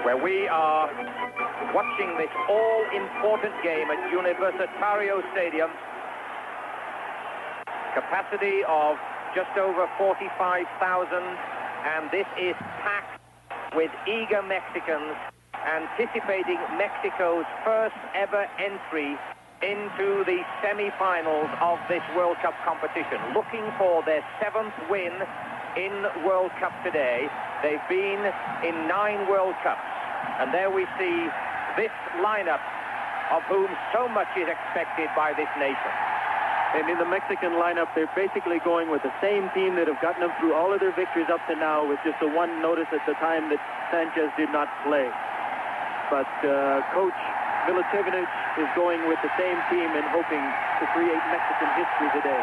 where we are watching this all-important game at Universitario Stadium. Capacity of just over 45,000, and this is packed with eager Mexicans anticipating Mexico's first ever entry into the semi-finals of this World Cup competition, looking for their 7th win in World Cup today. They've been in 9 World Cups, and there we see this lineup of whom so much is expected by this nation. And in the Mexican lineup, they're basically going with the same team that have gotten them through all of their victories up to now, with just the one notice at the time that Sanchez did not play. But Coach Milicevic is going with the same team and hoping to create Mexican history today.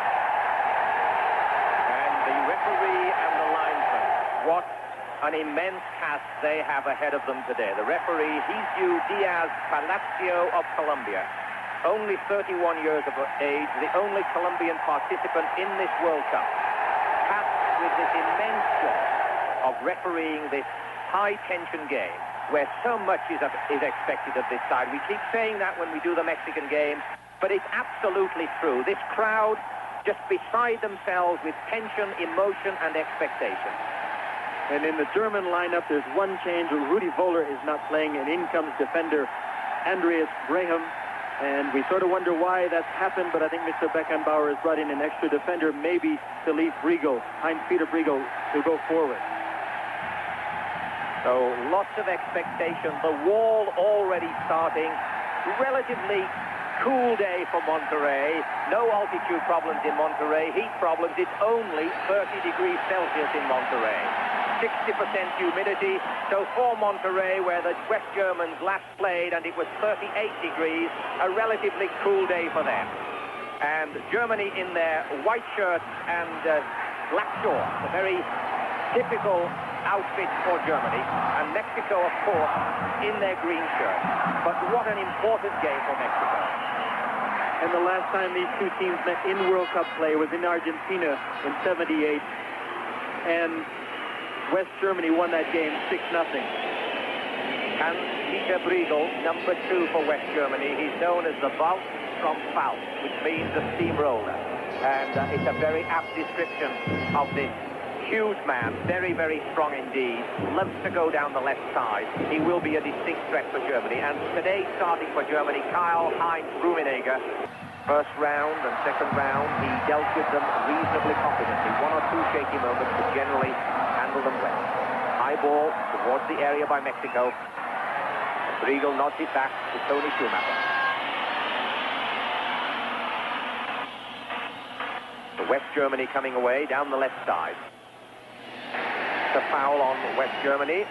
And the referee and the linesman, what an immense task they have ahead of them today. The referee, Jesus Diaz Palacio of Colombia, only 31 years of age, the only Colombian participant in this World Cup, tasked with this immense job of refereeing this high-tension game, where so much is expected of this side. We keep saying that when we do the Mexican game, but it's absolutely true. This crowd just beside themselves with tension, emotion, and expectation. And in the German lineup, there's one change. Rudi Völler is not playing, and in comes defender Andreas Braham. And we sort of wonder why that's happened, but I think Mr. Beckenbauer has brought in an extra defender, maybe to leave Briegel, Heinz-Peter Briegel, to go forward. So lots of expectation. The wall already starting. Relatively cool day for Monterrey. No altitude problems in Monterrey. Heat problems. It's only 30 degrees Celsius in Monterrey. 60% humidity. So for Monterrey, where the West Germans last played and it was 38 degrees, a relatively cool day for them. And Germany in their white shirts and black shorts, a very typical outfit for Germany, and Mexico, of course, in their green shirts. But what an important game for Mexico. And the last time these two teams met in World Cup play was in Argentina in '78, and West Germany won that game 6-0. Hans-Peter Briegel, number 2 for West Germany. He's known as the Wald from Faust, which means the steamroller. And it's a very apt description of this huge man, very, very strong indeed, loves to go down the left side. He will be a distinct threat for Germany. And today, starting for Germany, Karl-Heinz Rummenigge. First round and second round, he dealt with them reasonably competently. 1 or 2 shaky moments, but generally handled them well. High ball towards the area by Mexico. Briegel nods it back to Tony Schumacher. So West Germany coming away down the left side. A foul on West Germany.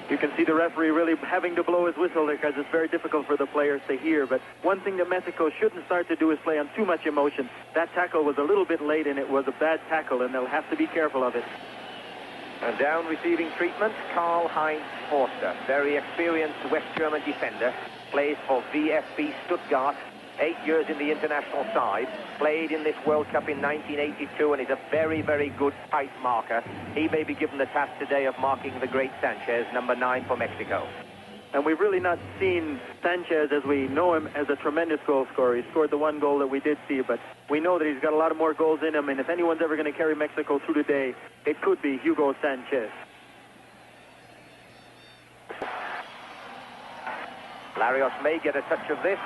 You can see the referee really having to blow his whistle there, because it's very difficult for the players to hear. But one thing that Mexico shouldn't start to do is play on too much emotion. That tackle was a little bit late, and it was a bad tackle, and they'll have to be careful of it. And down receiving treatment, Karl-Heinz Forster, very experienced West German defender, plays for VfB Stuttgart. 8 years in the international side, played in this World Cup in 1982, and is a very, very good tight marker. He may be given the task today of marking the great Sanchez, number 9 for Mexico. And we've really not seen Sanchez as we know him as a tremendous goal scorer. He scored the 1 goal that we did see, but we know that he's got a lot of more goals in him, and if anyone's ever going to carry Mexico through today, it could be Hugo Sanchez. Larios may get a touch of this,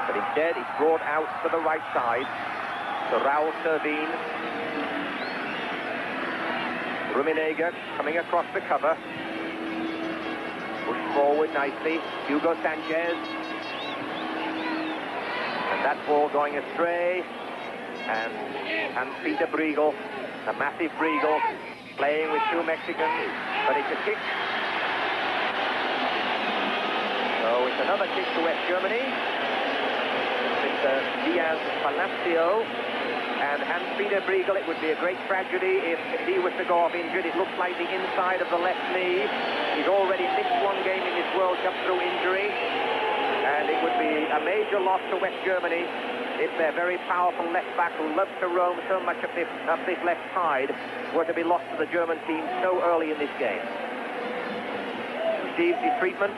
but instead it's brought out to the right side to Raul Servin. Rummenigge coming across the cover. Pushed forward nicely. Hugo Sanchez. And that ball going astray. And Hans-Peter Briegel, the massive Briegel, playing with 2 Mexicans. But it's a kick. So it's another kick to West Germany. Diaz Palacio and Hans-Peter Briegel. It would be a great tragedy if he was to go off injured. It looks like the inside of the left knee. He's already missed 1 game in this World Cup through injury, and it would be a major loss to West Germany if their very powerful left-back who loves to roam so much up this left side were to be lost to the German team so early in this game. Receives his treatment.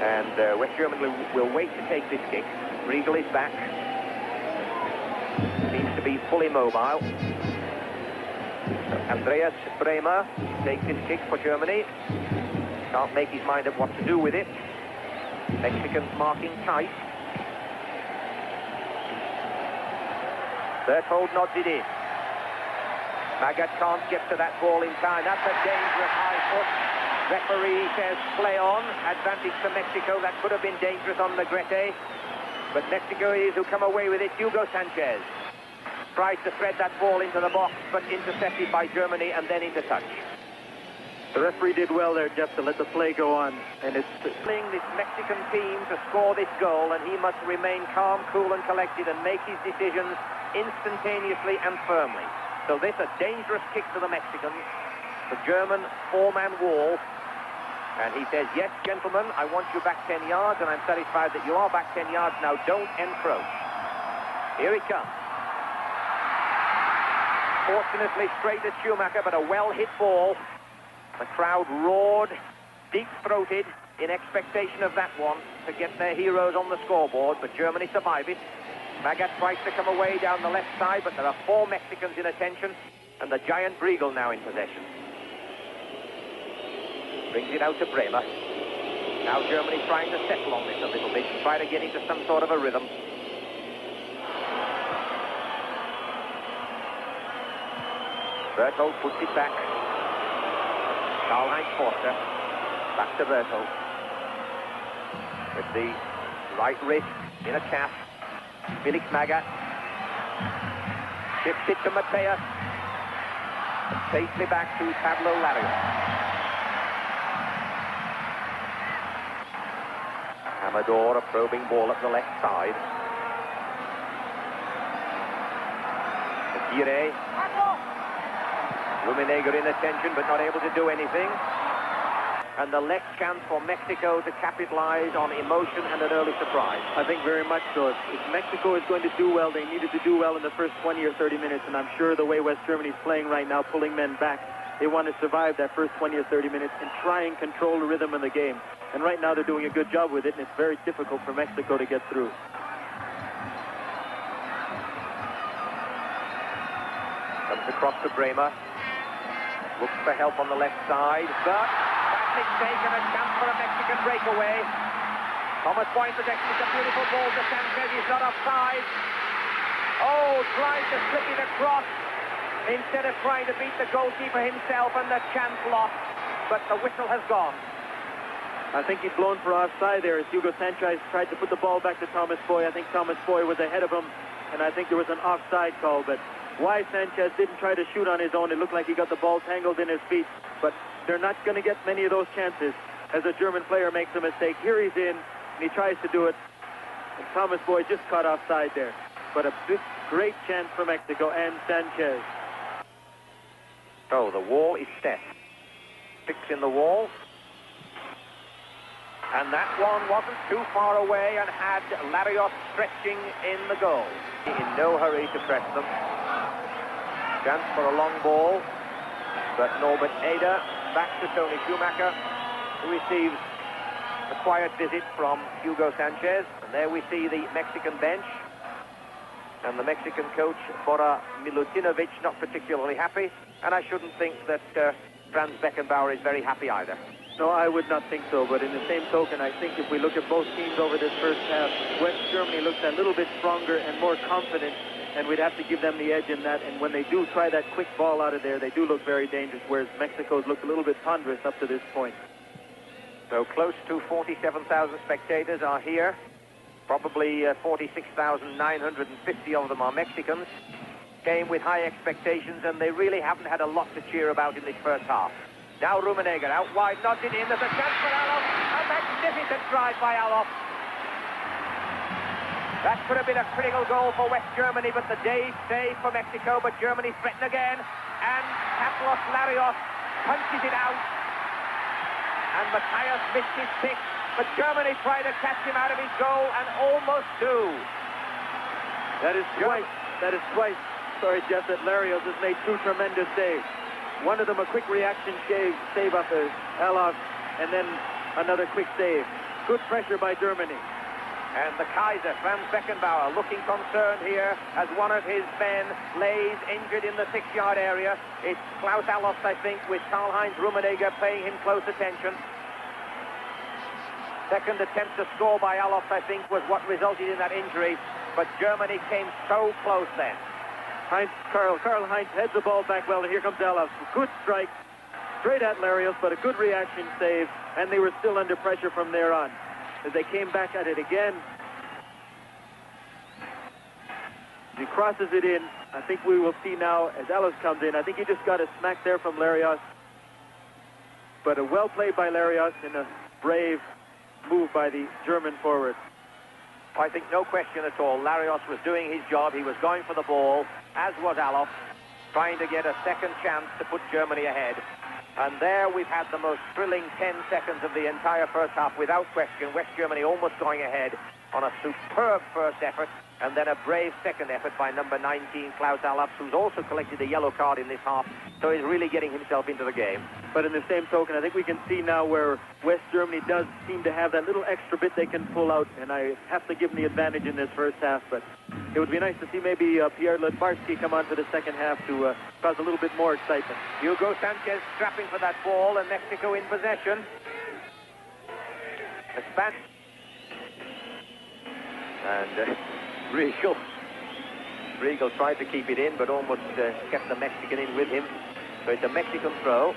And West Germany will wait to take this kick. Riegel is back. Seems to be fully mobile. So Andreas Bremer takes this kick for Germany. Can't make his mind up what to do with it. Mexicans marking tight. Berthold nods it in. Magath can't get to that ball in time. That's a dangerous high foot. Referee says play on. Advantage to Mexico. That could have been dangerous on Negrete. But Mexico is who come away with it. Hugo Sanchez tries to thread that ball into the box, but intercepted by Germany and then into touch. The referee did well there, Jeff, to let the play go on. And it's playing this Mexican team to score this goal, and he must remain calm, cool and collected and make his decisions instantaneously and firmly. So this a dangerous kick to the Mexicans. The German four-man wall. And he says, yes, gentlemen, I want you back 10 yards, and I'm satisfied that you are back 10 yards. Now don't encroach. Here it comes. Fortunately straight at Schumacher, but a well-hit ball. The crowd roared, deep-throated, in expectation of that one to get their heroes on the scoreboard, but Germany survive it. Magath tries to come away down the left side, but there are four Mexicans in attention, and the giant Briegel now in possession. Brings it out to Bremer. Now Germany trying to settle on this a little bit, try to get into some sort of a rhythm. Berthold puts it back. Karl-Heinz Forster. Back to Berthold. With the right wrist in a calf. Felix Magath. Shifts it to Mateus. Safely back to Pablo Larios. Amador, a probing ball at the left side. Aguirre. Rummenigge in attention, but not able to do anything. And the next chance for Mexico to capitalize on emotion and an early surprise. I think very much so. If Mexico is going to do well, they needed to do well in the first 20 or 30 minutes, and I'm sure the way West Germany is playing right now, pulling men back, they want to survive that first 20 or 30 minutes and try and control the rhythm of the game. And right now they're doing a good job with it, and it's very difficult for Mexico to get through. Comes across to Bremer. Looks for help on the left side, but bad mistake and a chance for a Mexican breakaway. Thomas Boyne protects it. A beautiful ball to Sanchez. He's not offside. Oh, tries to slip it across instead of trying to beat the goalkeeper himself, and the chance lost. But the whistle has gone. I think he'd blown for offside there as Hugo Sanchez tried to put the ball back to Thomas Boy. I think Thomas Boy was ahead of him, and I think there was an offside call, but why Sanchez didn't try to shoot on his own, it looked like he got the ball tangled in his feet, but they're not going to get many of those chances as a German player makes a mistake. Here he's in, and he tries to do it, and Thomas Boy just caught offside there. But a great chance for Mexico and Sanchez. Oh, the wall is set. Six in the wall. And that one wasn't too far away and had Larios stretching in the goal. In no hurry to press them. Chance for a long ball, but Norbert Eder back to Tony Schumacher, who receives a quiet visit from Hugo Sanchez. And there we see the Mexican bench. And the Mexican coach, Bora Milutinovic, not particularly happy. And I shouldn't think that Franz Beckenbauer is very happy either. No, I would not think so, but in the same token, I think if we look at both teams over this first half, West Germany looks a little bit stronger and more confident, and we'd have to give them the edge in that. And when they do try that quick ball out of there, they do look very dangerous, whereas Mexico's looked a little bit ponderous up to this point. So close to 47,000 spectators are here. Probably 46,950 of them are Mexicans. Came with high expectations, and they really haven't had a lot to cheer about in this first half. Now Rummenigge out wide, nods it in. There's a chance for Alof. A magnificent drive by Alof. That could have been a critical goal for West Germany, but the day saved for Mexico. But Germany threaten again, and Carlos Larios punches it out. And Mateus missed his pick. But Germany tried to catch him out of his goal and almost do. That is twice. Sorry, Jeff, that Larios has made two tremendous saves. One of them a quick reaction save off of Alof, and then another quick save. Good pressure by Germany. And the Kaiser, Franz Beckenbauer, looking concerned here as one of his men lays injured in the 6-yard area. It's Klaus Alof, I think, with Karl-Heinz Rummenigge paying him close attention. Second attempt to score by Alof, I think, was what resulted in that injury. But Germany came so close then. Karl-Heinz heads the ball back well, and here comes Alof. Good strike, straight at Larios, but a good reaction save, and they were still under pressure from there on. As they came back at it again, he crosses it in. I think we will see now as Ellis comes in. I think he just got a smack there from Larios, but a well played by Larios and a brave move by the German forward. I think no question at all. Larios was doing his job. He was going for the ball, as was Alof, trying to get a second chance to put Germany ahead. And there we've had the most thrilling 10 seconds of the entire first half, without question. West Germany almost going ahead on a superb first effort, and then a brave second effort by number 19, Klaus Alof, who's also collected a yellow card in this half, so he's really getting himself into the game. But in the same token, I think we can see now where West Germany does seem to have that little extra bit they can pull out, and I have to give them the advantage in this first half, but it would be nice to see maybe Pierre Ledvarsky come on for the second half to cause a little bit more excitement. Hugo Sanchez strapping for that ball, and Mexico in possession. The Spanish. And Riegel tried to keep it in, but almost kept the Mexican in with him. So it's a Mexican throw.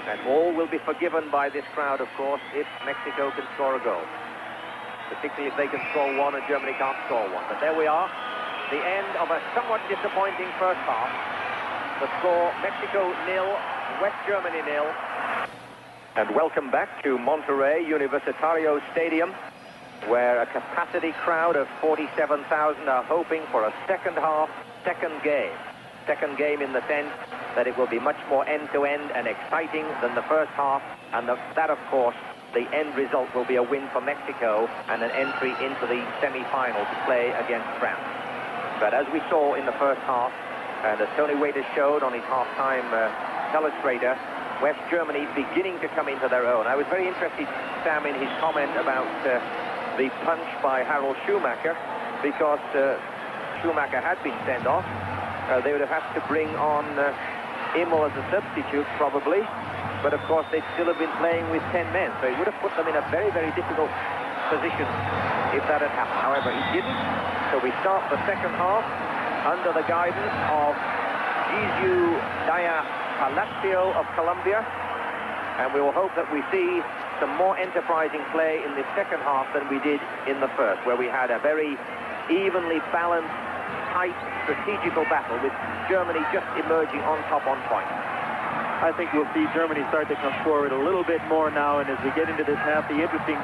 And all will be forgiven by this crowd, of course, if Mexico can score a goal. Particularly if they can score one and Germany can't score one. But there we are. The end of a somewhat disappointing first half. The score, Mexico 0, West Germany 0. And welcome back to Monterrey Universitario Stadium, where a capacity crowd of 47,000 are hoping for a second half, second game. Second game in the sense that it will be much more end-to-end and exciting than the first half, and that, of course, the end result will be a win for Mexico and an entry into the semi-final to play against France. But as we saw in the first half, and as Tony Waiters showed on his half-time telestrator, West Germany beginning to come into their own. I was very interested, Sam, in his comment about the punch by Harald Schumacher, because Schumacher had been sent off. They would have had to bring on Immel as a substitute, probably. But, of course, they'd still have been playing with 10 men. So he would have put them in a very, very difficult position if that had happened. However, he didn't. So we start the second half under the guidance of Jizu Daya Palacio of Colombia. And we will hope that we see some more enterprising play in the second half than we did in the first, where we had a very evenly balanced, tight, strategical battle with Germany just emerging on top on point. I think we'll see Germany start to come forward a little bit more now, and as we get into this half, the interesting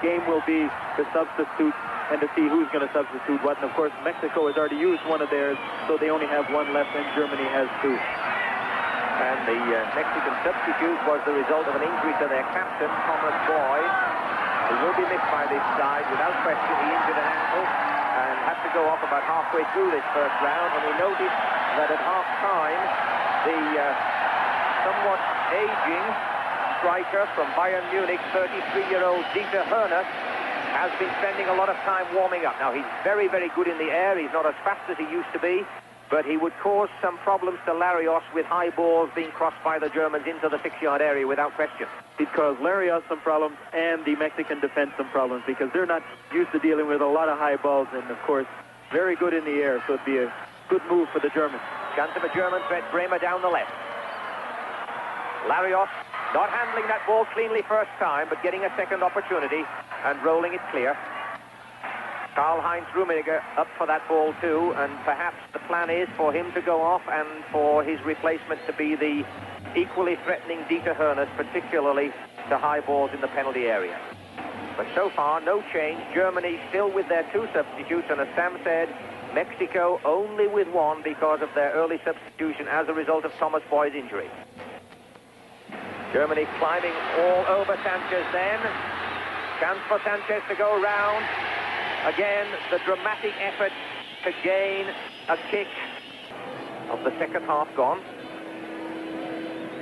game will be the substitutes and to see who's going to substitute what. And of course, Mexico has already used one of theirs, so they only have one left, and Germany has two. And the Mexican substitute was the result of an injury to their captain, Thomas Boyd, who will be missed by this side. Without question, he injured an ankle and had to go off about halfway through this first round. And we noticed that at half-time, the somewhat aging striker from Bayern Munich, 33-year-old Dieter Hörner, has been spending a lot of time warming up. Now, he's very, very good in the air. He's not as fast as he used to be, but he would cause some problems to Larios with high balls being crossed by the Germans into the 6-yard area without question. It caused Larios some problems and the Mexican defense some problems because they're not used to dealing with a lot of high balls, and, of course, very good in the air, so it'd be a good move for the Germans. Chance of a German threat, Bremer down the left. Larios not handling that ball cleanly first time, but getting a second opportunity and rolling it clear. Karl-Heinz Rummenigge up for that ball too, and perhaps the plan is for him to go off and for his replacement to be the equally threatening Dieter Hörner, particularly to high balls in the penalty area. But so far, no change. Germany still with their two substitutes, and as Sam said, Mexico only with one because of their early substitution as a result of Thomas Boyd's injury. Germany climbing all over Sanchez then. Chance for Sanchez to go round. Again, the dramatic effort to gain a kick of the second half gone.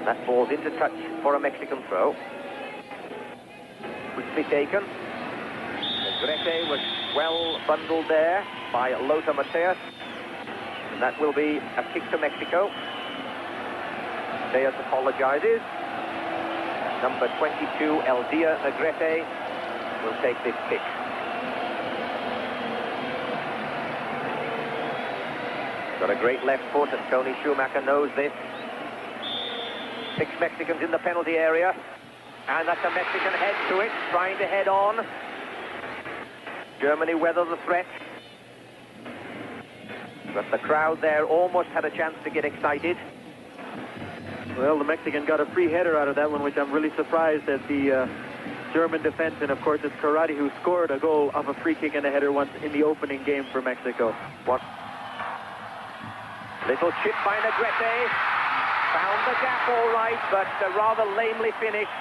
That ball's into touch for a Mexican throw. Quickly taken. Negrete was well bundled there by Lothar Matthäus. And that will be a kick to Mexico. Matthäus apologizes. Number 22, Eldia Negrete, will take this kick. Got a great left foot, and Tony Schumacher knows this. 6 Mexicans in the penalty area. And that's a Mexican head to it, trying to head on. Germany weather the threat. But the crowd there almost had a chance to get excited. Well, the Mexican got a free header out of that one, which I'm really surprised at the German defense. And, of course, it's Karate who scored a goal off a free kick and a header once in the opening game for Mexico. What? Little chip by Negrete. Found the gap all right, but rather lamely finished.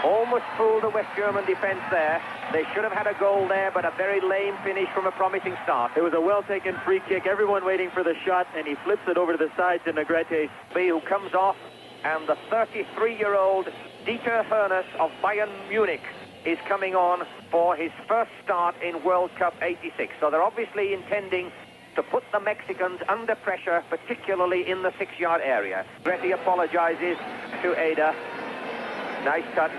Almost fooled the West German defense there. They should have had a goal there, but a very lame finish from a promising start. It was a well-taken free kick. Everyone waiting for the shot, and he flips it over to the side to Negrete. Who comes off, and the 33-year-old Dieter Hoeneß of Bayern Munich is coming on for his first start in World Cup '86. So they're obviously intending to put the Mexicans under pressure, particularly in the 6-yard area. Negrete apologizes to Ada. Nice touch.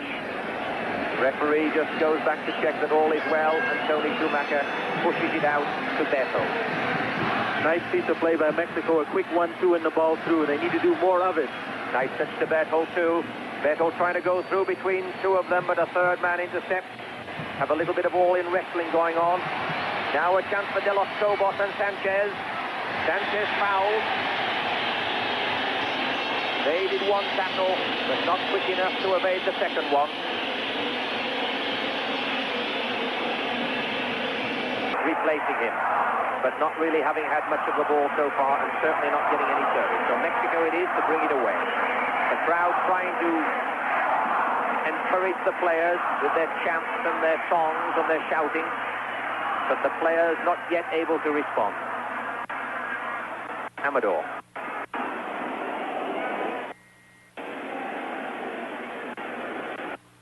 Referee just goes back to check that all is well, and Tony Schumacher pushes it out to Beto. Nice piece of play by Mexico. A quick 1-2 and the ball through. They need to do more of it. Nice touch to Beto too. Beto trying to go through between 2 of them, but a third man intercepts. Have a little bit of all-in wrestling going on. Now a chance for De Los Cobos and Sanchez. Sanchez fouled. Evaded one tackle, but not quick enough to evade the second one. Replacing him, but not really having had much of the ball so far, and certainly not getting any service. So Mexico it is to bring it away. The crowd trying to encourage the players with their chants and their songs and their shouting, but the players not yet able to respond. Amador.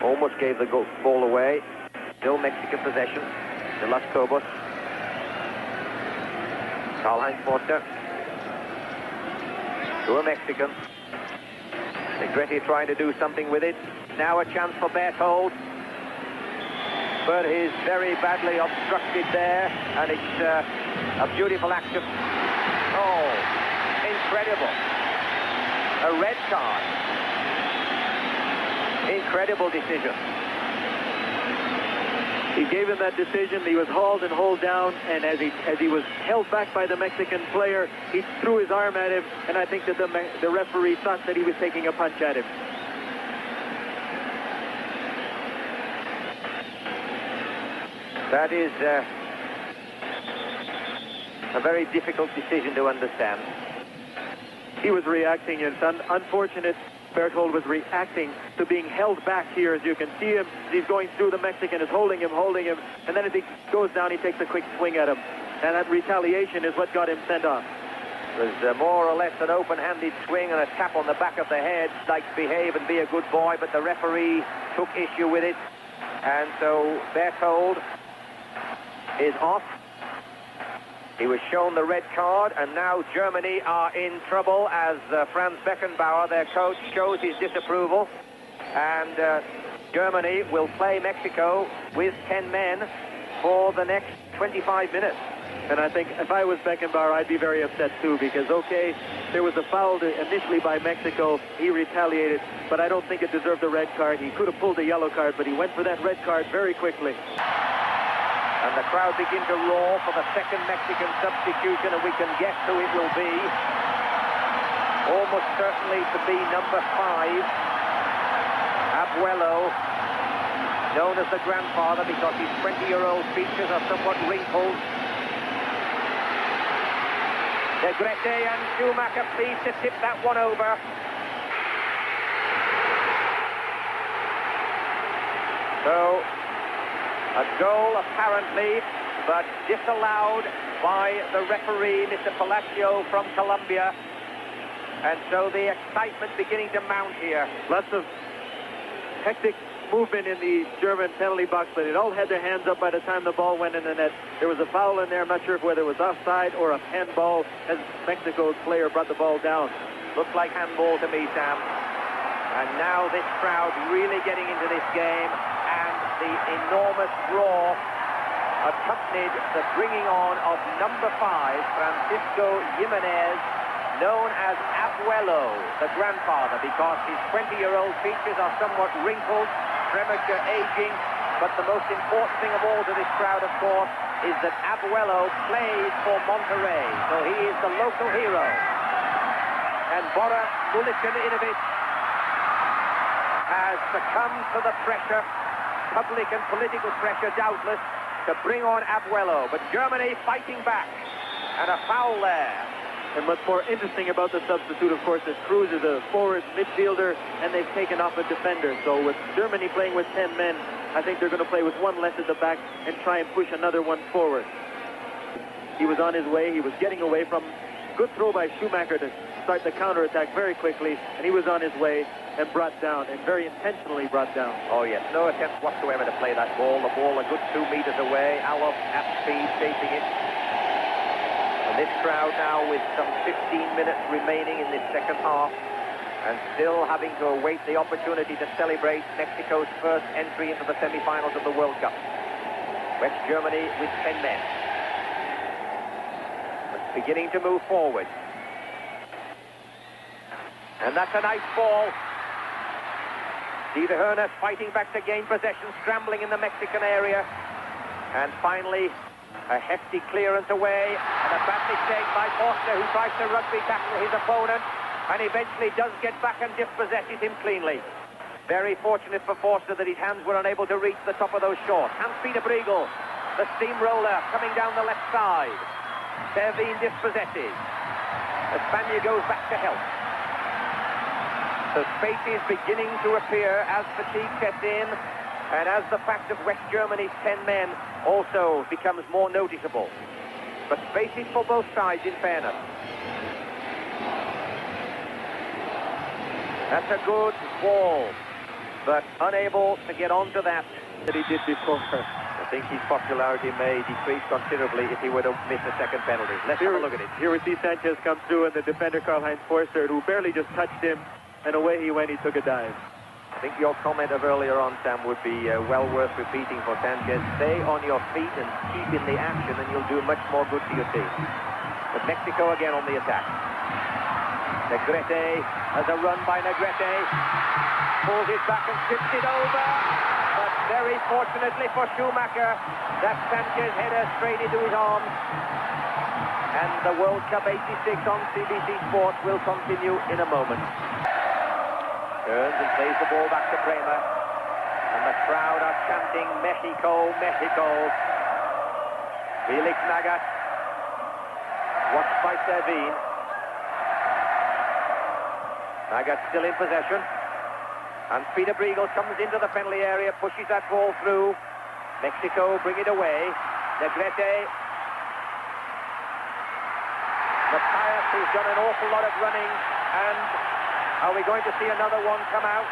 Almost gave the ball away. Still Mexican possession. De Los Cobos. Karl-Heinz Forster. To a Mexican. Negrete trying to do something with it. Now a chance for Berthold. But he's very badly obstructed there. And it's a beautiful action. Oh, incredible. A red card. Incredible decision. He gave him that decision. He was hauled and hauled down, and as he was held back by the Mexican player, he threw his arm at him, and I think that the referee thought that he was taking a punch at him. That is a very difficult decision to understand. He was reacting. It's unfortunate. Berthold was reacting to being held back here. As you can see him, he's going through. The Mexican is holding him, and then as he goes down, he takes a quick swing at him. And that retaliation is what got him sent off. It was more or less an open-handed swing and a tap on the back of the head, like behave and be a good boy, but the referee took issue with it. And so Berthold is off. He was shown the red card, and now Germany are in trouble as Franz Beckenbauer, their coach, shows his disapproval. And Germany will play Mexico with 10 men for the next 25 minutes. And I think if I was Beckenbauer, I'd be very upset too, because, okay, there was a foul initially by Mexico. He retaliated, but I don't think it deserved a red card. He could have pulled a yellow card, but he went for that red card very quickly. And the crowd begin to roar for the second Mexican substitution, and we can guess who it will be. Almost certainly to be number 5, Abuelo, known as the grandfather because his 20-year-old features are somewhat wrinkled. Negrete and Schumacher pleased to tip that one over. So, a goal apparently, but disallowed by the referee, Mr. Palacio from Colombia. And so the excitement beginning to mount here. Lots of hectic movement in the German penalty box, but it all had their hands up by the time the ball went in the net. There was a foul in there. I'm not sure whether it was offside or a handball as Mexico's player brought the ball down. Looks like handball to me, Sam. And now this crowd really getting into this game, and the enormous roar accompanied the bringing on of number 5, Francisco Jimenez, known as Abuelo, the grandfather, because his 20-year-old features are somewhat wrinkled, premature aging, but the most important thing of all to this crowd, of course, is that Abuelo plays for Monterrey, so he is the local hero. And Bora Milicinovic has succumbed to the pressure, public and political pressure, doubtless, to bring on Abuelo. But Germany fighting back, and a foul there. And what's more interesting about the substitute, of course, is Cruz is a forward midfielder, and they've taken off a defender. So with Germany playing with 10 men, I think they're going to play with one less at the back and try and push another one forward. He was on his way. He was getting away from. Good throw by Schumacher to start the counterattack very quickly, and he was on his way and brought down, and very intentionally brought down. Oh, yes. No attempt whatsoever to play that ball. The ball a good 2 meters away. Alof at speed, chasing it. And this crowd now with some 15 minutes remaining in this second half, and still having to await the opportunity to celebrate Mexico's first entry into the semi-finals of the World Cup. West Germany with 10 men. But beginning to move forward. And that's a nice ball. Dieter Hoeneß fighting back to gain possession, scrambling in the Mexican area. And finally, a hefty clearance away, and a bad mistake by Forster, who tries to rugby tackle his opponent, and eventually does get back and dispossesses him cleanly. Very fortunate for Forster that his hands were unable to reach the top of those shorts. Hans-Peter Briegel, the steamroller, coming down the left side. Servin dispossesses. Espana goes back to help. So space is beginning to appear as fatigue sets in, and as the fact of West Germany's 10 men also becomes more noticeable. But space is for both sides, in fairness. That's a good ball, but unable to get onto that He did before. I think his popularity may decrease considerably if he were to miss a second penalty. Let's have a look at it. Here we see Sanchez come through, and the defender Karl-Heinz Forster, who barely just touched him, and away he went. He took a dive. I think your comment of earlier on, Sam, would be well worth repeating for Sanchez. Stay on your feet and keep in the action, and you'll do much more good to your team. But Mexico again on the attack. Negrete has a run by Negrete. Pulls it back and tips it over. But very fortunately for Schumacher, that Sanchez header straight into his arms. And the World Cup 86 on CBC Sports will continue in a moment. Turns and plays the ball back to Bremer. And the crowd are chanting, Mexico, Mexico. Felix Magath, watched by Servin. Magath still in possession. And Peter Briegel comes into the penalty area, pushes that ball through. Mexico bring it away. Negrete. Matthias, who's done an awful lot of running, and are we going to see another one come out?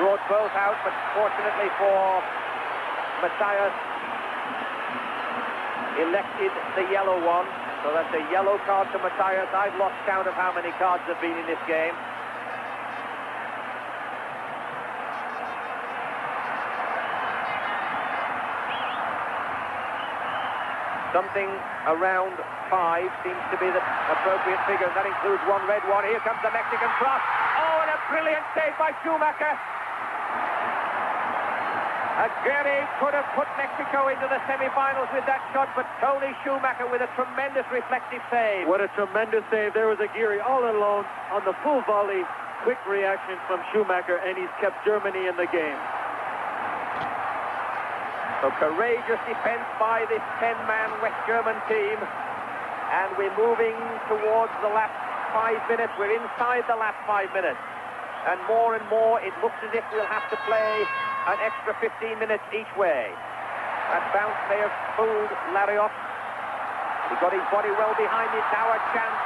Brought both out, but fortunately for Matthias, elected the yellow one. So that's a yellow card to Matthias. I've lost count of how many cards have been in this game. Something around 5 seems to be the appropriate figure. That includes one red one. Here comes the Mexican cross. Oh, and a brilliant save by Schumacher. Aguirre could have put Mexico into the semi-finals with that shot, but Tony Schumacher with a tremendous reflective save. What a tremendous save. There was Aguirre all alone on the full volley. Quick reaction from Schumacher, and he's kept Germany in the game. So courageous defense by this 10-man West German team. And we're moving towards the last 5 minutes. We're inside the last 5 minutes. And more, it looks as if we'll have to play an extra 15 minutes each way. That bounce may have fooled Larios. He got his body well behind it. Now a chance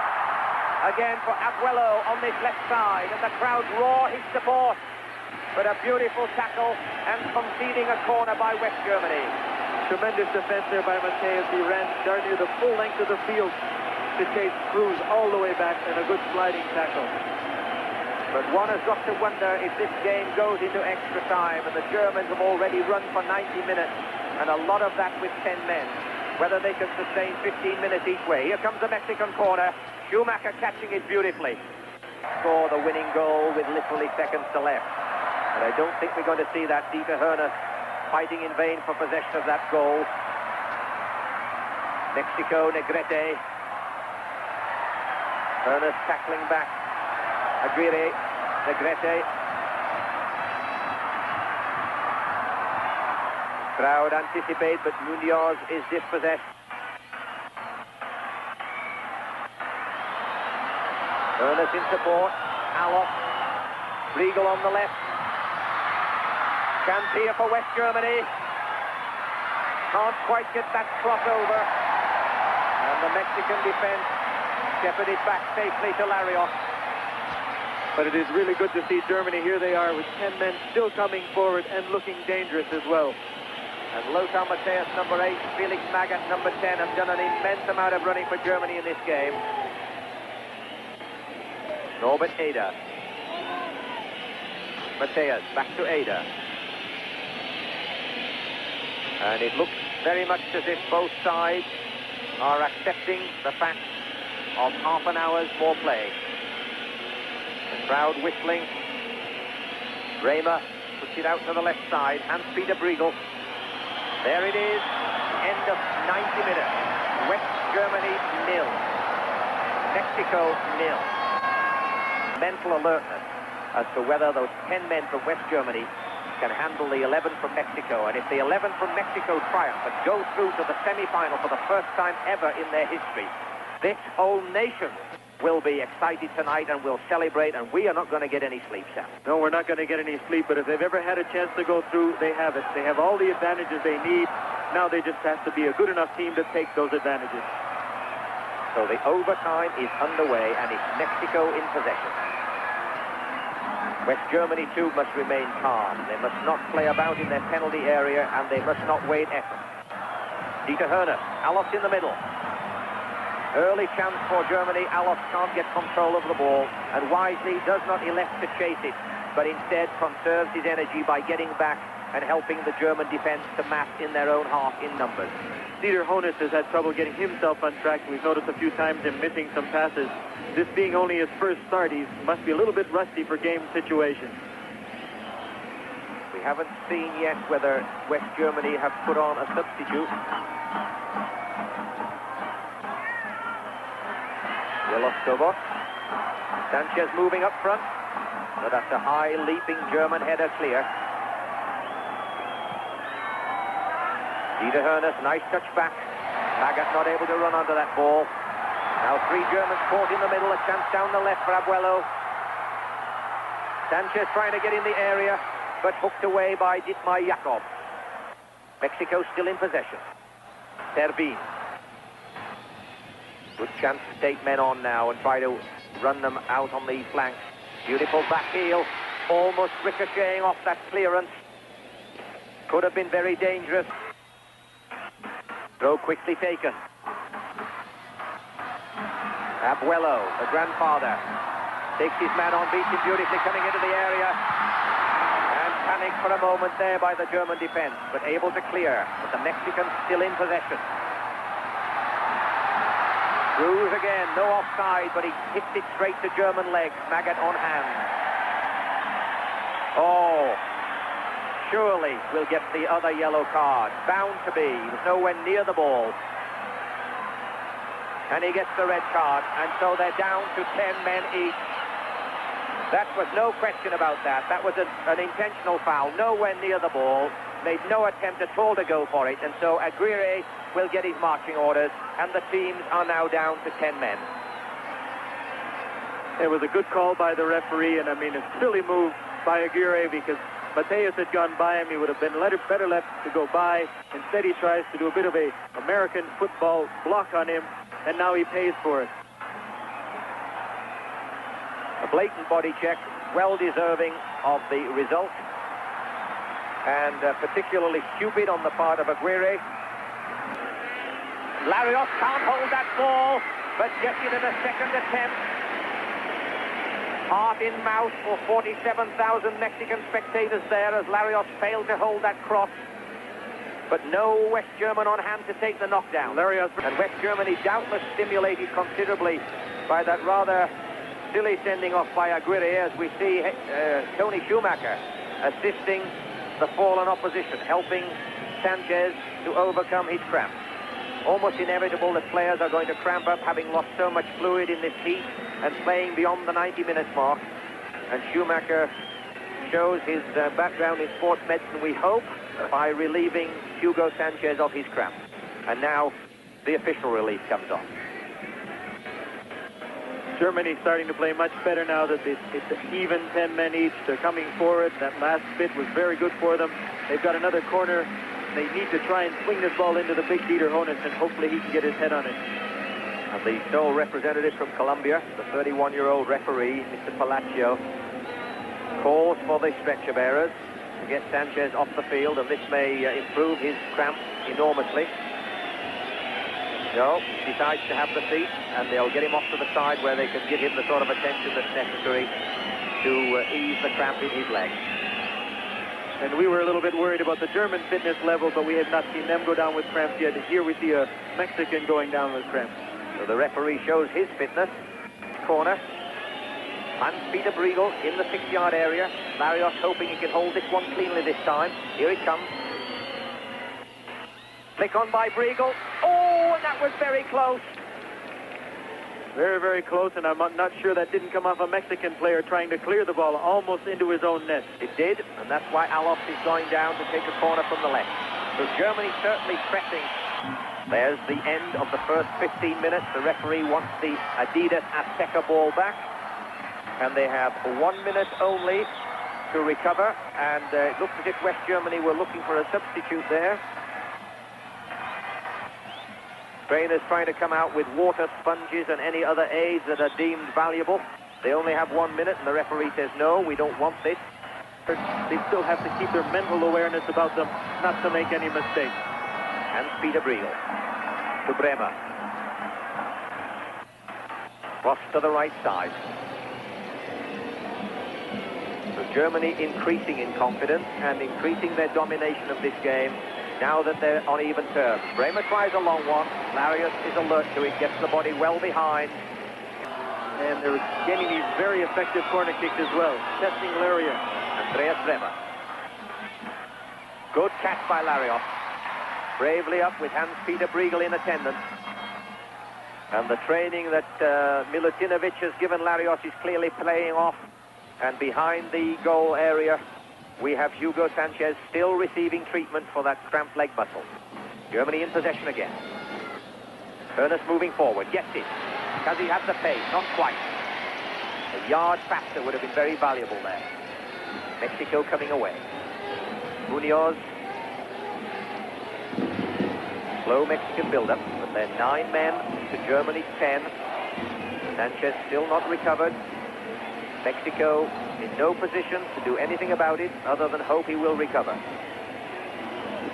again for Abuelo on this left side, and the crowd roar his support. But a beautiful tackle and conceding a corner by West Germany. Tremendous defense there by Mateus. He ran darn near the full length of the field to chase Cruz all the way back, and a good sliding tackle. But one has got to wonder if this game goes into extra time, and the Germans have already run for 90 minutes, and a lot of that with 10 men. Whether they can sustain 15 minutes each way. Here comes the Mexican corner. Schumacher catching it beautifully. Score the winning goal with literally seconds to left. But I don't think we're going to see that. Dieter Hoeneß fighting in vain for possession of that goal. Mexico, Negrete. Hoeneß tackling back. Aguirre, Negrete. Crowd anticipate, but Munoz is dispossessed. Hoeneß in support. Alof. Riegel on the left. Chance here for West Germany. Can't quite get that crossover. And the Mexican defense shepherded back safely to Larios. But it is really good to see Germany. Here they are with 10 men still coming forward and looking dangerous as well. And Lothar Matthäus, number 8, Felix Magath, number 10, have done an immense amount of running for Germany in this game. Norbert Eder. Matthäus, back to Eder. And it looks very much as if both sides are accepting the fact of half an hour's more play. The crowd whistling. Bremer puts it out to the left side. Hans-Peter Briegel. There it is, end of 90 minutes. West Germany 0. Mexico 0. Mental alertness as to whether those 10 men from West Germany can handle the 11 from Mexico. And if the 11 from Mexico triumph and go through to the semi-final for the first time ever in their history, this whole nation will be excited tonight and will celebrate, and we are not going to get any sleep, Sam. No, we're not going to get any sleep, but if they've ever had a chance to go through, they have it. They have all the advantages they need. Now they just have to be a good enough team to take those advantages. So the overtime is underway, and it's Mexico in possession. West Germany, too, must remain calm. They must not play about in their penalty area, and they must not wait effort. Dieter Hoeneß, Alof in the middle. Early chance for Germany. Alof can't get control of the ball, and wisely does not elect to chase it, but instead conserves his energy by getting back and helping the German defense to mass in their own half in numbers. Dieter Hoeneß has had trouble getting himself on track. We've noticed a few times him missing some passes. This being only his first start, he must be a little bit rusty for game situations. We haven't seen yet whether West Germany have put on a substitute. Willow-Skobot. Sanchez moving up front, but that's a high leaping German header clear. Dieter Hoeneß, nice touch back. Magath not able to run under that ball. Now 3 Germans caught in the middle, a chance down the left for Abuelo. Sanchez trying to get in the area, but hooked away by Dietmar Jakob. Mexico still in possession. Servín. Good chance to take men on now and try to run them out on the flanks. Beautiful back heel, almost ricocheting off that clearance. Could have been very dangerous. Throw quickly taken. Abuelo, the grandfather, takes his man on, beats him beautifully, coming into the area. And panic for a moment there by the German defense, but able to clear. But the Mexicans still in possession. Cruz again, no offside, but he hits it straight to German legs. Magath on hand. Oh, surely we'll get the other yellow card. Bound to be. He was nowhere near the ball. And he gets the red card, and so they're down to 10 men each. That was no question about that. That was an intentional foul, nowhere near the ball. Made no attempt at all to go for it, and so Aguirre will get his marching orders, and the teams are now down to 10 men. It was a good call by the referee, and I mean, a silly move by Aguirre, because Mateus had gone by him, he would have been better left to go by. Instead, he tries to do a bit of a American football block on him, and now he pays for it. A blatant body check, well deserving of the result, and particularly stupid on the part of Aguirre. Larios can't hold that ball, but gets it at a second attempt. Heart in mouth for 47,000 Mexican spectators there as Larios failed to hold that cross. But no West German on hand to take the knockdown. Larios and West Germany doubtless stimulated considerably by that rather silly sending off by Aguirre, as we see Tony Schumacher assisting the fallen opposition, helping Sanchez to overcome his cramp. Almost inevitable that players are going to cramp up, having lost so much fluid in this heat and playing beyond the 90-minute mark. And Schumacher shows his background in sports medicine, we hope, by relieving Hugo Sanchez of his cramp. And now the official relief comes on. Germany starting to play much better now that it's even 10 men each. They're coming forward. That last bit was very good for them. They've got another corner. They need to try and swing this ball into the big Dieter Hoeneß, and hopefully he can get his head on it. And the sole representative from Colombia, the 31-year-old referee, Mr. Palacio, calls for the stretcher bearers to get Sanchez off the field, and this may improve his cramp enormously. No, he decides to have the seat, and they'll get him off to the side where they can give him the sort of attention that's necessary to ease the cramp in his leg. And we were a little bit worried about the German fitness level, but we have not seen them go down with cramps yet. Here we see a Mexican going down with cramps. So the referee shows his fitness. Corner. Hans-Peter Briegel in the 6-yard area. Larios hoping he can hold this one cleanly this time. Here it comes. Flick on by Briegel. Oh, and that was very close. Very, very close, and I'm not sure that didn't come off a Mexican player trying to clear the ball almost into his own net. It did, and that's why Alofs is going down to take a corner from the left. So Germany certainly pressing. There's the end of the first 15 minutes. The referee wants the Adidas Azteca ball back, and they have 1 minute only to recover, and it looks as if West Germany were looking for a substitute there. Trainers trying to come out with water, sponges, and any other aids that are deemed valuable. They only have 1 minute, and the referee says, no, we don't want this. They still have to keep their mental awareness about them, not to make any mistakes. Hans-Peter Briegel to Bremer. Cross to the right side. So Germany increasing in confidence and increasing their domination of this game, now that they're on even terms. Bremer tries a long one. Larios is alert to it, gets the body well behind. And they're getting these very effective corner kicks as well. Testing Larios. Andreas Bremer. Good catch by Larios. Bravely up with Hans-Peter Briegel in attendance. And the training that Milutinovic has given Larios is clearly playing off. And behind the goal area, we have Hugo Sanchez still receiving treatment for that cramped leg muscle. Germany in possession again. Hoeneß moving forward, gets it. Does he have the pace? Not quite. A yard faster would have been very valuable there. Mexico coming away. Munoz. Slow Mexican build-up, but they're 9 men to Germany's 10. Sanchez still not recovered. Mexico in no position to do anything about it other than hope he will recover.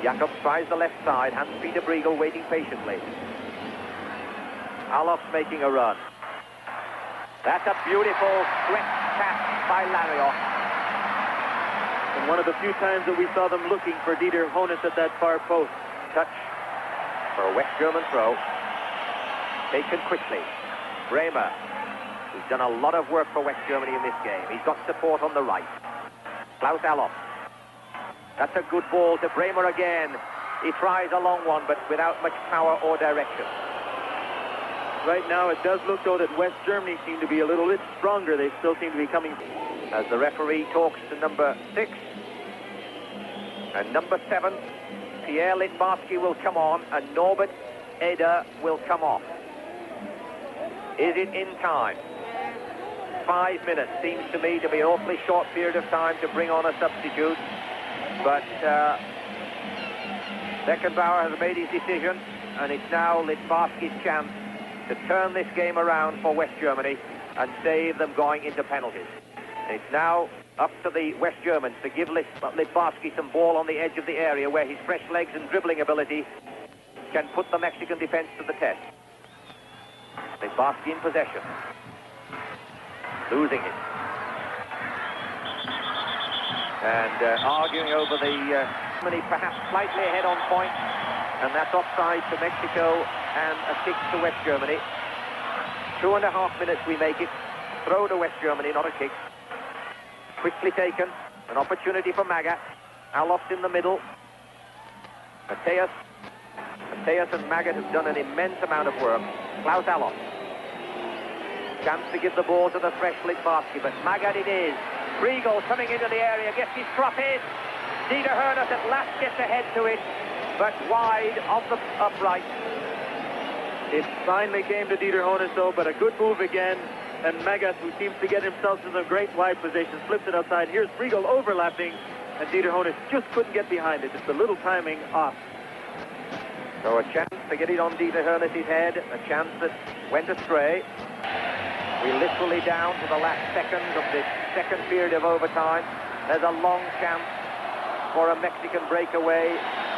Jakobs tries the left side. Hans-Peter Briegel waiting patiently. Alofs making a run. That's a beautiful stretch pass by Larios. And one of the few times that we saw them looking for Dieter Hoeneß at that far post. Touch for a West German throw. Taken quickly. Bremer, who's done a lot of work for West Germany in this game. He's got support on the right. Klaus Alofs. That's a good ball to Bremer again. He tries a long one, but without much power or direction. Right now, it does look, though, that West Germany seem to be a little bit stronger. They still seem to be coming. As the referee talks to number 6. And number 7, Pierre Littbarski will come on, and Norbert Eder will come off. Is it in time? 5 minutes seems to me to be an awfully short period of time to bring on a substitute. But Beckenbauer has made his decision, and it's now Littbarski's chance to turn this game around for West Germany and save them going into penalties. It's now up to the West Germans to give Littbarski some ball on the edge of the area where his fresh legs and dribbling ability can put the Mexican defense to the test. Littbarski in possession. Losing it. And arguing over the Germany perhaps slightly ahead on point. And that's offside to Mexico and a kick to West Germany. 2.5 minutes we make it. Throw to West Germany, not a kick. Quickly taken. An opportunity for Maga. Alof's in the middle. Mateus and Maga have done an immense amount of work. Klaus Alof. Chance to give the ball to the fresh Littbarski, but Maga it is. Friegel coming into the area, gets his drop in. Dieter Herners at last gets ahead to it, but wide of the upright. It finally came to Dieter Herners though, but a good move again. And Maga, who seems to get himself in a great wide position, flips it outside. Here's Friegel overlapping, and Dieter Herners just couldn't get behind it. Just a little timing off. So a chance to get it on Dieter Herners' head, a chance that went astray. We're literally down to the last seconds of this second period of overtime. There's a long chance for a Mexican breakaway,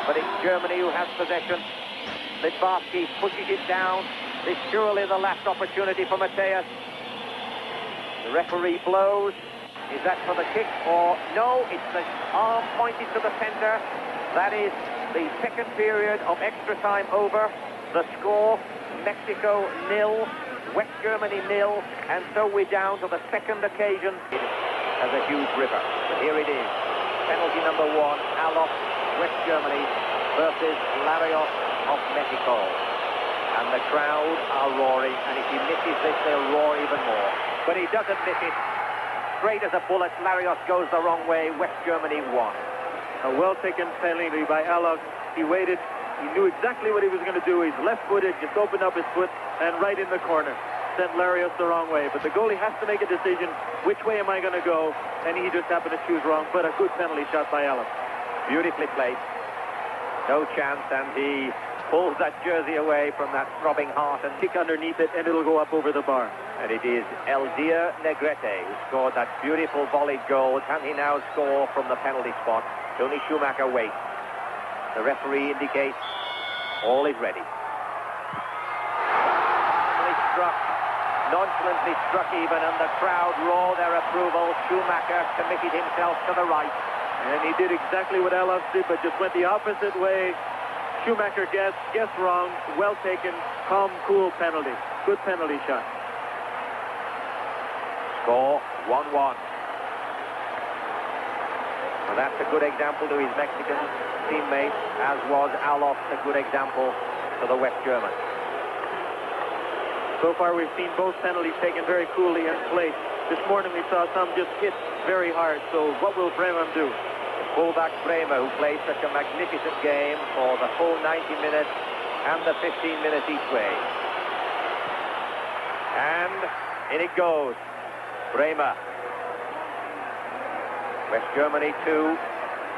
but it's Germany who has possession. Littbarski pushes it down. This is surely the last opportunity for Mateus. The referee blows. Is that for the kick or no? It's the arm pointed to the center. That is the second period of extra time over. The score, Mexico 0. West Germany 0, and so we're down to the second occasion. It has a huge river, but here it is. Penalty number 1, Alof, West Germany versus Larios of Mexico. And the crowd are roaring, and if he misses this, they'll roar even more. But he doesn't miss it. Straight as a bullet, Larios goes the wrong way. West Germany won. A well-taken penalty by Alof. He waited. He knew exactly what he was going to do. He's left-footed, just opened up his foot, and right in the corner. Sent Larios the wrong way. But the goalie has to make a decision. Which way am I going to go? And he just happened to choose wrong. But a good penalty shot by Alof. Beautifully played. No chance, and he pulls that jersey away from that throbbing heart and kick underneath it, and it'll go up over the bar. And it is Eldir Negrete who scored that beautiful volleyed goal. Can he now score from the penalty spot? Tony Schumacher waits. The referee indicates all is ready. Nonchalantly struck even, and the crowd roared their approval. Schumacher committed himself to the right. And he did exactly what Alof did, but just went the opposite way. Schumacher guessed wrong. Well taken, calm, cool penalty. Good penalty shot. Score 1-1. Well, that's a good example to his Mexican teammates, as was Alof a good example to the West Germans. So far, we've seen both penalties taken very coolly in place. This morning, we saw some just hit very hard. So what will Bremen do? The fullback Bremer, who played such a magnificent game for the full 90 minutes and the 15 minutes each way. And in it goes. Bremer. West Germany 2,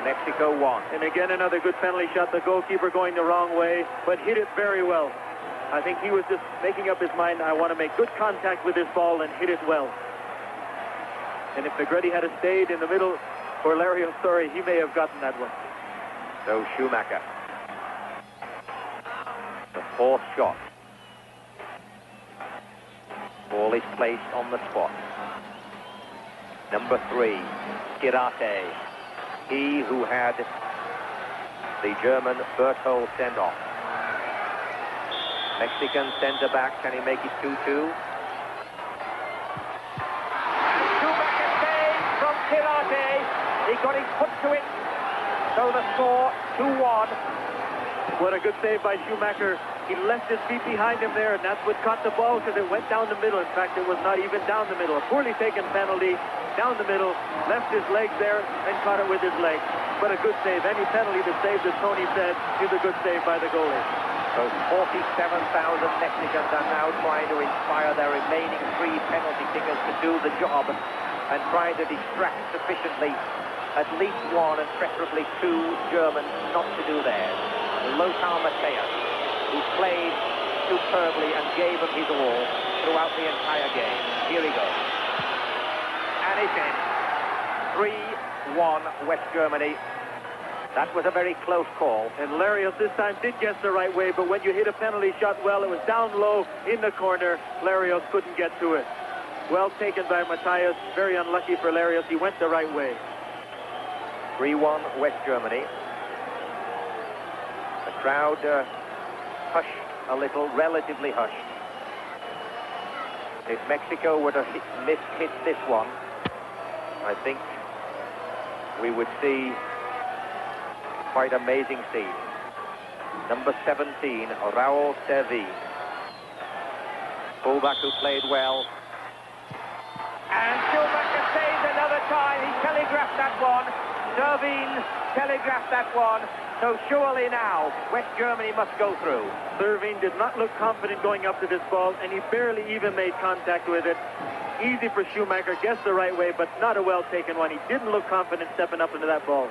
Mexico 1. And again, another good penalty shot. The goalkeeper going the wrong way, but hit it very well. I think he was just making up his mind, I want to make good contact with this ball and hit it well. And if Negrete had stayed in the middle for Larios, sorry, he may have gotten that one. So Schumacher. The fourth shot. Ball is placed on the spot. Number 3, Kirate. He who had the German Berthold send off. Mexican centre back, can he make it 2-2? And Schumacher saves from Kirate. He got his foot to it. So the score 2-1. What a good save by Schumacher. He left his feet behind him there, and that's what caught the ball because it went down the middle. In fact, it was not even down the middle. A poorly taken penalty, down the middle, left his legs there and caught it with his legs. But a good save. Any penalty that saves, as Tony said, is a good save by the goalie. Those 47,000 Mexicans are now trying to inspire their remaining 3 penalty kickers to do the job and trying to distract sufficiently at least 1 and preferably 2 Germans not to do theirs. Lothar Matthäus, who played superbly and gave him his all throughout the entire game. Here he goes. And it's in. 3-1 West Germany. That was a very close call. And Larios this time did guess the right way, but when you hit a penalty shot well, it was down low in the corner. Larios couldn't get to it. Well taken by Matthäus. Very unlucky for Larios. He went the right way. 3-1 West Germany. The crowd hushed a little, relatively hushed. If Mexico were to hit this one, I think we would see quite amazing scenes. Number 17, Raúl Servín. Fullback who played well. And Schumacher saves another time. He telegraphed that one. Servín telegraphed that one. So surely now, West Germany must go through. Servín did not look confident going up to this ball, and he barely even made contact with it. Easy for Schumacher, guessed the right way, but not a well-taken one. He didn't look confident stepping up into that ball.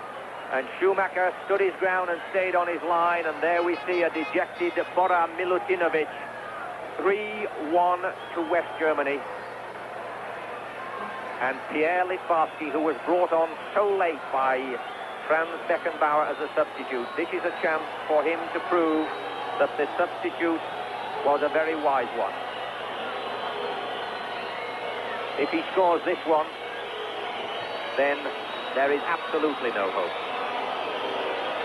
And Schumacher stood his ground and stayed on his line, and there we see a dejected Bora Milutinovic. 3-1 to West Germany. And Pierre Littbarski, who was brought on so late by Franz Beckenbauer as a substitute. This is a chance for him to prove that the substitute was a very wise one. If he scores this one, then there is absolutely no hope.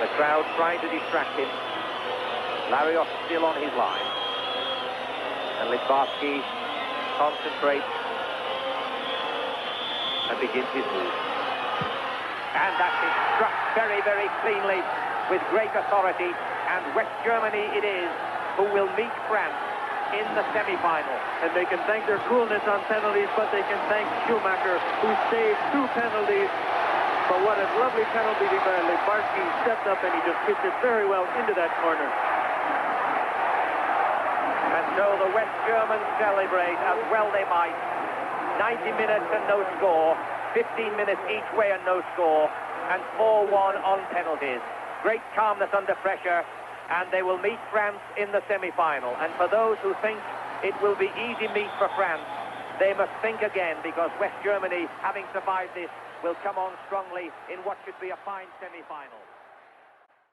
The crowd trying to distract him. Larios still on his line. And Littbarski concentrates and begins his move. And that is struck very, very cleanly with great authority. And West Germany it is who will meet France in the semi-final. And they can thank their coolness on penalties, but they can thank Schumacher, who saved 2 penalties. But what a lovely penalty by Littbarski. He stepped up and he just hits it very well into that corner. And so the West Germans celebrate as well they might. 90 minutes and no score. 15 minutes each way and no score. And 4-1 on penalties. Great calmness under pressure. And they will meet France in the semi-final. And for those who think it will be easy meat for France, they must think again, because West Germany, having survived this, will come on strongly in what should be a fine semi-final.